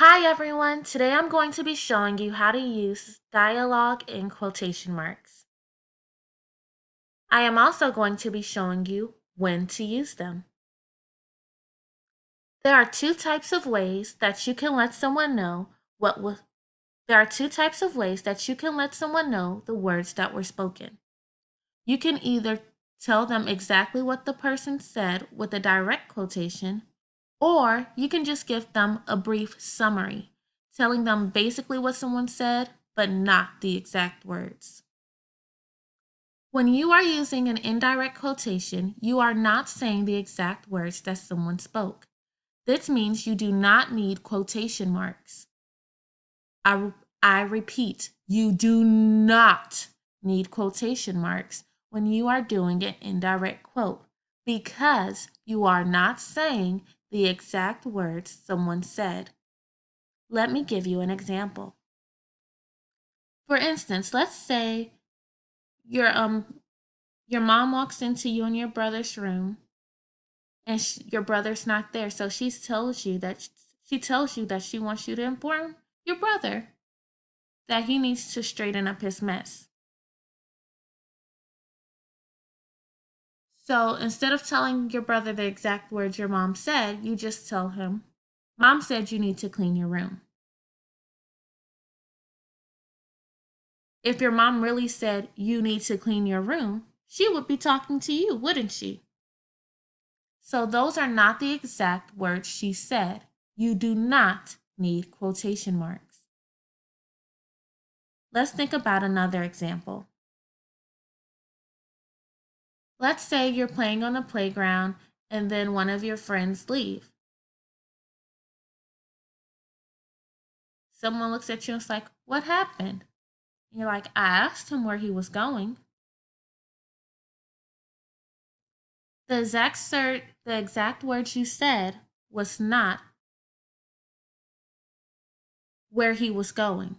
Hi everyone, today I'm going to be showing you how to use dialogue in quotation marks. I am also going to be showing you when to use them. There are two types of ways that you can let someone know there are two types of ways that you can let someone know the words that were spoken. You can either tell them exactly what the person said with a direct quotation, or you can just give them a brief summary, telling them basically what someone said, but not the exact words. When you are using an indirect quotation, you are not saying the exact words that someone spoke. This means you do not need quotation marks. I repeat, you do not need quotation marks when you are doing an indirect quote because you are not saying the exact words someone said. Let me give you an example. For instance, let's say your mom walks into you and your brother's room and your brother's not there, so she tells you that she wants you to inform your brother that he needs to straighten up his mess. So instead of telling your brother the exact words your mom said, you just tell him, Mom said you need to clean your room. If your mom really said you need to clean your room, she would be talking to you, wouldn't she? So those are not the exact words she said. You do not need quotation marks. Let's think about another example. Let's say you're playing on a playground and then one of your friends leave. Someone looks at you and is like, what happened? And you're like, I asked him where he was going. The exact words you said was not where he was going.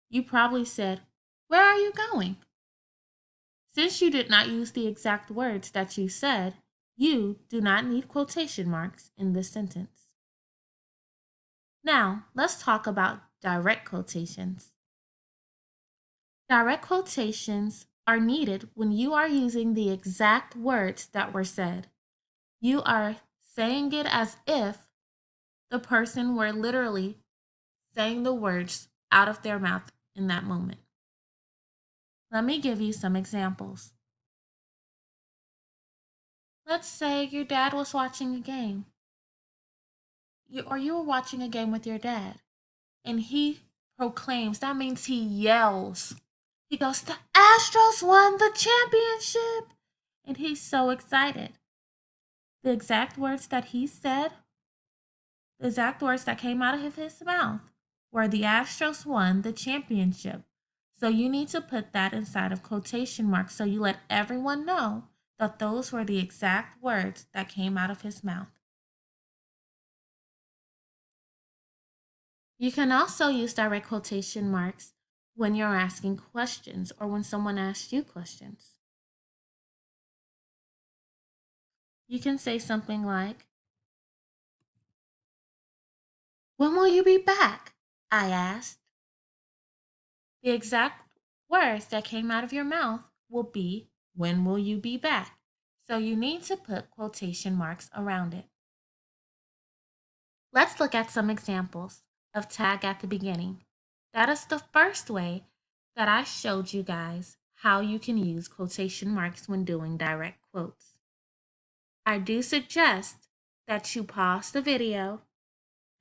You probably said, where are you going? Since you did not use the exact words that you said, you do not need quotation marks in this sentence. Now, let's talk about direct quotations. Direct quotations are needed when you are using the exact words that were said. You are saying it as if the person were literally saying the words out of their mouth in that moment. Let me give you some examples. Let's say your dad was watching a game, or you were watching a game with your dad, and he proclaims, that means he yells. He goes, the Astros won the championship! And he's so excited. The exact words that he said, the exact words that came out of his mouth were the Astros won the championship. So you need to put that inside of quotation marks so you let everyone know that those were the exact words that came out of his mouth. You can also use direct quotation marks when you're asking questions or when someone asks you questions. You can say something like, when will you be back? I asked. The exact words that came out of your mouth will be, when will you be back? So you need to put quotation marks around it. Let's look at some examples of tag at the beginning. That is the first way that I showed you guys how you can use quotation marks when doing direct quotes. I do suggest that you pause the video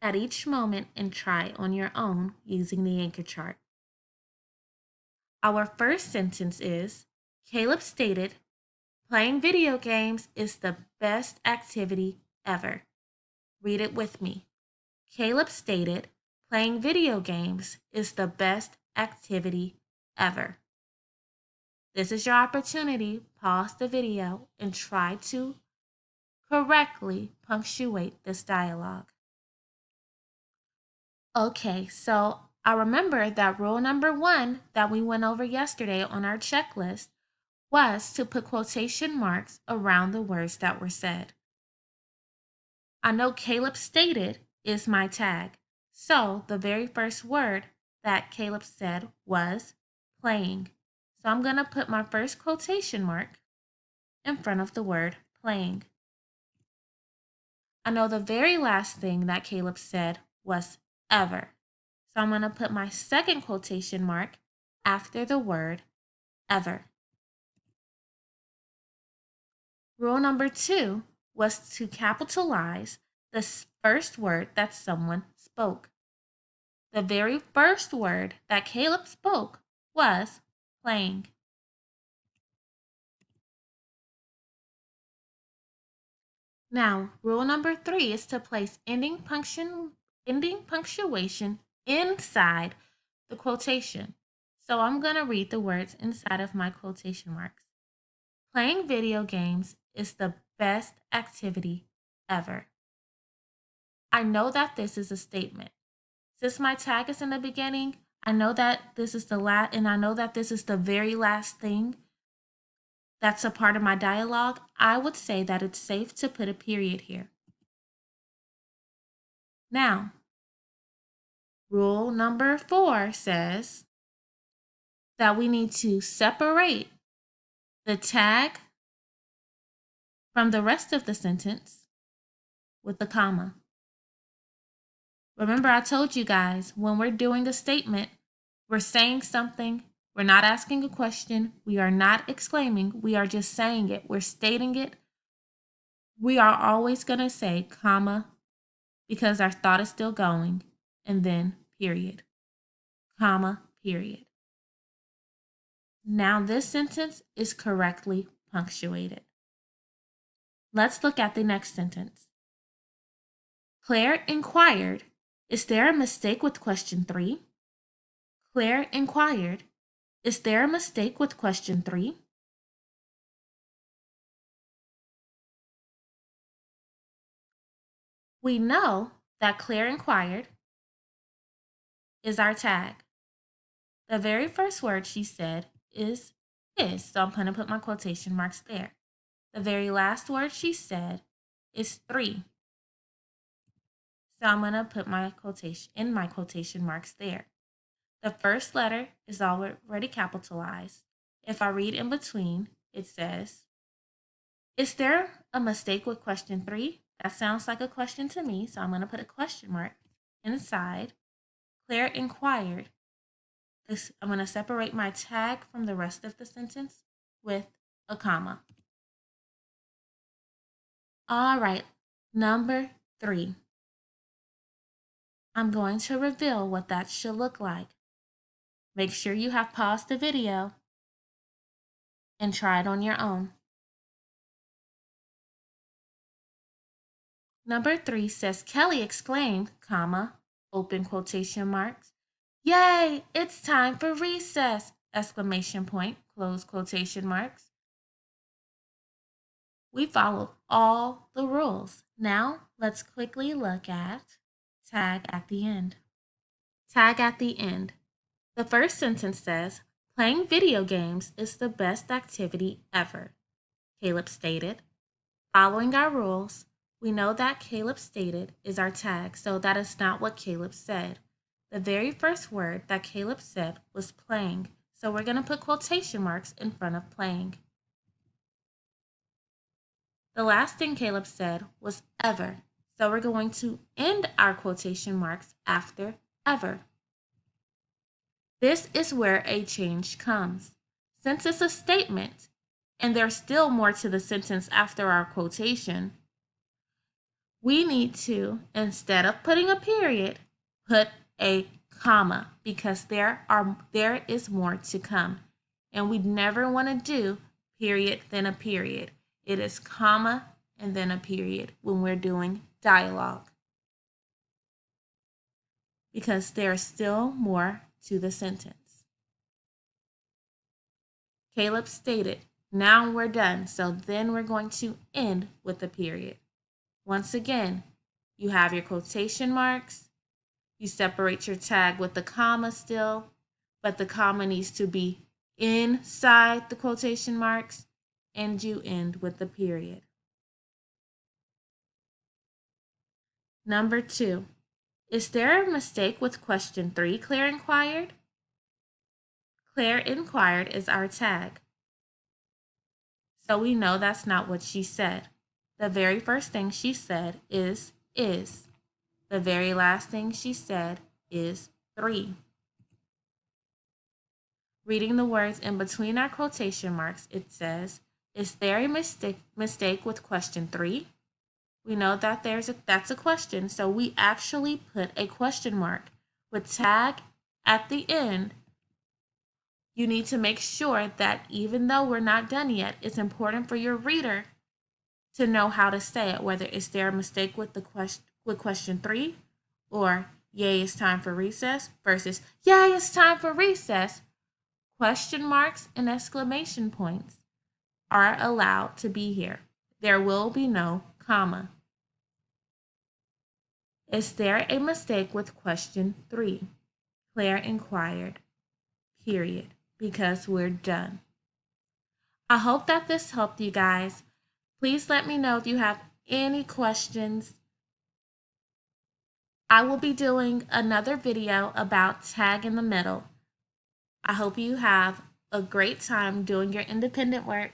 at each moment and try on your own using the anchor chart. Our first sentence is, Caleb stated, playing video games is the best activity ever. Read it with me. Caleb stated, playing video games is the best activity ever. This is your opportunity. Pause the video and try to correctly punctuate this dialogue. Okay, so I remember that rule number 1 that we went over yesterday on our checklist was to put quotation marks around the words that were said. I know Caleb stated is my tag. So the very first word that Caleb said was playing. So I'm going to put my first quotation mark in front of the word playing. I know the very last thing that Caleb said was ever. So I'm going to put my second quotation mark after the word ever. Rule number 2 was to capitalize the first word that someone spoke. The very first word that Caleb spoke was playing. Now, rule number 3 is to place ending punctuation inside the quotation. So I'm going to read the words inside of my quotation marks. Playing video games is the best activity ever. I know that this is a statement. Since my tag is in the beginning, I know that this is the last, and I know that this is the very last thing that's a part of my dialogue. I would say that it's safe to put a period here. Now, rule number 4 says that we need to separate the tag from the rest of the sentence with a comma. Remember, I told you guys, when we're doing a statement, we're saying something, we're not asking a question, we are not exclaiming, we are just saying it, we're stating it. We are always going to say comma because our thought is still going, and then period, comma, period. Now this sentence is correctly punctuated. Let's look at the next sentence. Claire inquired, "Is there a mistake with question 3? Claire inquired, "Is there a mistake with question 3? We know that Claire inquired is our tag. The very first word she said is, so I'm going to put my quotation marks there. The very last word she said is 3. So I'm going to put my quotation marks there. The first letter is already capitalized. If I read in between, it says, "Is there a mistake with question 3? That sounds like a question to me, so I'm going to put a question mark inside. Claire inquired. I'm going to separate my tag from the rest of the sentence with a comma. All right, number 3. I'm going to reveal what that should look like. Make sure you have paused the video and try it on your own. Number 3 says, Kelly exclaimed, comma, open quotation marks. "Yay, it's time for recess!" Exclamation point, close quotation marks. We followed all the rules. Now let's quickly look at tag at the end. Tag at the end. The first sentence says, "Playing video games is the best activity ever," Caleb stated. Following our rules, we know that Caleb stated is our tag, so that is not what Caleb said. The very first word that Caleb said was playing, so we're going to put quotation marks in front of playing. The last thing Caleb said was ever, so we're going to end our quotation marks after ever. This is where a change comes. Since it's a statement, and there's still more to the sentence after our quotation, we need to, instead of putting a period, put a comma because there is more to come. And we never want to do period then a period. It is comma and then a period when we're doing dialogue because there's still more to the sentence. Caleb stated, "Now we're done." So then we're going to end with a period. Once again, you have your quotation marks. You separate your tag with the comma still, but the comma needs to be inside the quotation marks, and you end with the period. Number 2, Is there a mistake with question 3? Claire inquired. Claire inquired is our tag. So we know that's not what she said. The very first thing she said is. The very last thing she said is 3. Reading the words in between our quotation marks, it says, is there a mistake with question 3? We know that that's a question, so we actually put a question mark with tag at the end. You need to make sure that even though we're not done yet, it's important for your reader to know how to say it, whether is there a mistake with question 3 or yay, it's time for recess versus yay, it's time for recess. Question marks and exclamation points are allowed to be here. There will be no comma. Is there a mistake with question 3? Claire inquired. Period. Because we're done. I hope that this helped you guys. Please let me know if you have any questions. I will be doing another video about tag in the middle. I hope you have a great time doing your independent work.